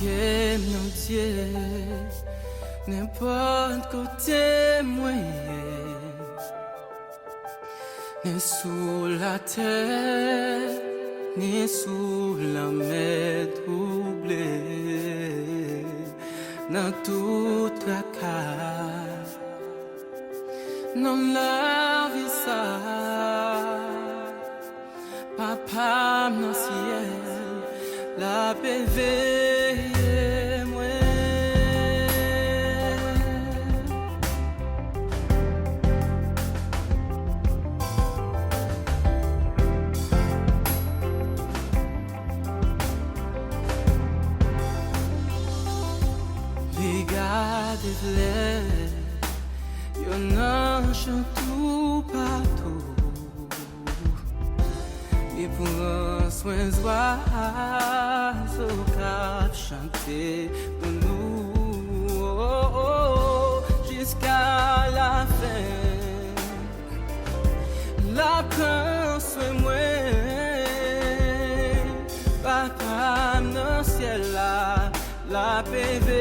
pied mon Dieu, n'importe côté moi, ni sous la terre, ni sous la mer troublée, dans toute la case, dans la vie ça, papa mon ciel, la paix veille moi. Regardez l'air, y'en a tout partout. Et pour un soin d'oiseaux cap chanter pour nous jusqu'à la fin. La prend soin moi, papa dans ciel là, la paix.